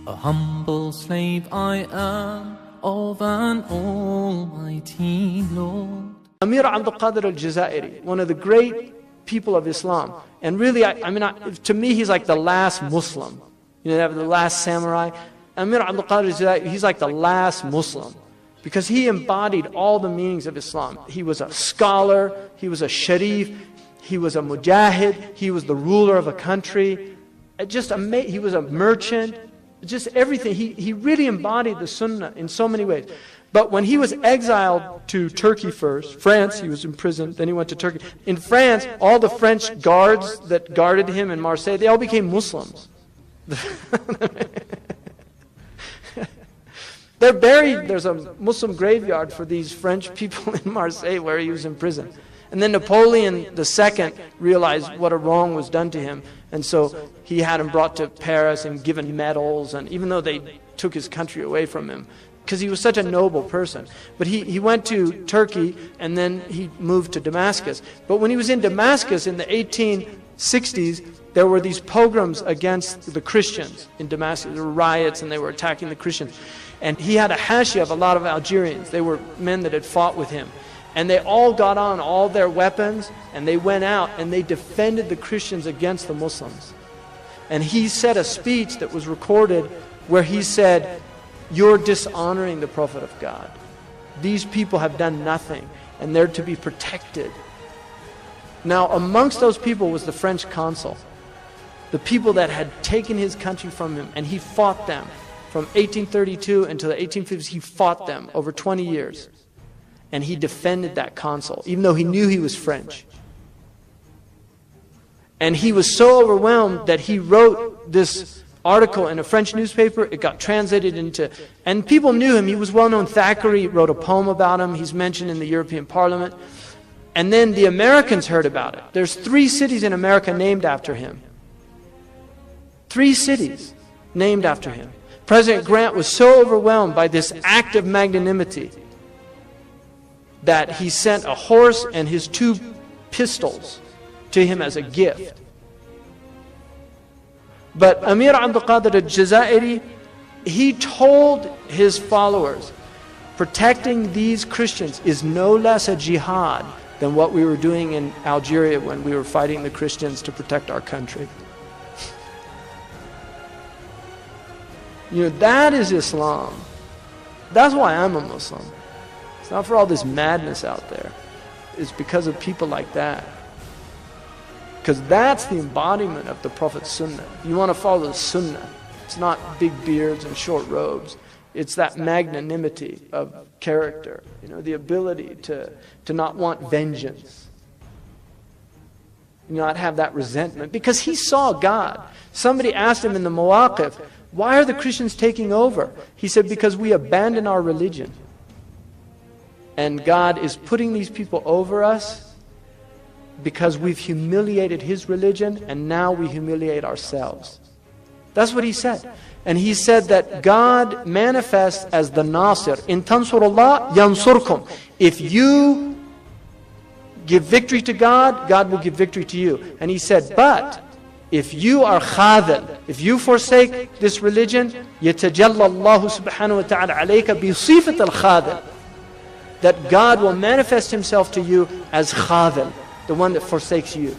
A humble slave I am of an almighty Lord. Amir Abdul Qadir al-Jazairi, one of the great people of Islam. And really, to me, he's like the last Muslim. You know, they have the last samurai. Amir Abdul Qadir al-Jazairi, he's like the last Muslim. Because he embodied all the meanings of Islam. He was a scholar, he was a sharif, he was a mujahid, he was the ruler of a country. He was a merchant, just everything. He really embodied the sunnah in so many ways. But when he was exiled to Turkey first, France, he was in prison, then he went to Turkey. In France, all the French guards that guarded him in Marseille, they all became Muslims. They're buried, there's a Muslim graveyard for these French people in Marseille where he was in prison. And then Napoleon II realized what a wrong was done to him. And so he had him brought to Paris and given medals, and even though they took his country away from him, because he was such a noble person. But he went to Turkey and then he moved to Damascus. But when he was in Damascus in the 1860s, there were these pogroms against the Christians in Damascus. There were riots and they were attacking the Christians. And he had a hashia of a lot of Algerians. They were men that had fought with him. And they all got on all their weapons and they went out and they defended the Christians against the Muslims. And he said a speech that was recorded where he said, "You're dishonoring the Prophet of God. These people have done nothing and they're to be protected." Now amongst those people was the French consul. The people that had taken his country from him, and he fought them. From 1832 until the 1850s, he fought them over 20 years. And he defended that consul, even though he knew he was French. And he was so overwhelmed that he wrote this article in a French newspaper. It got translated into, and people knew him. He was well known. Thackeray wrote a poem about him. He's mentioned in the European Parliament. And then the Americans heard about it. There's 3 cities in America named after him. 3 cities named after him. President Grant was so overwhelmed by this act of magnanimity that he sent a horse and his 2 pistols to him as a gift. But Amir Abdul Qadir al-Jazairi, he told his followers, protecting these Christians is no less a jihad than what we were doing in Algeria when we were fighting the Christians to protect our country. You know, that is Islam. That's why I'm a Muslim. It's not for all this madness out there. It's because of people like that. Because that's the embodiment of the Prophet's Sunnah. You want to follow the Sunnah. It's not big beards and short robes. It's that magnanimity of character. You know, the ability to not want vengeance. Not have that resentment. Because he saw God. Somebody asked him in the Mawaqif, "Why are the Christians taking over?" He said, "Because we abandon our religion. And God is putting these people over us because we've humiliated His religion and now we humiliate ourselves." That's what he said. And he said that God manifests as the Nasir. In tansurullah yansurkum. If you give victory to God, God will give victory to you. And he said, but if you are khadil, if you forsake this religion, يَتَجَلَّ اللَّهُ سُبْحَانَهُ وَتَعَالَى عَلَيْكَ بِصِفَةِ الْخَادِل, that God will manifest Himself to you as khadil, the one that forsakes you.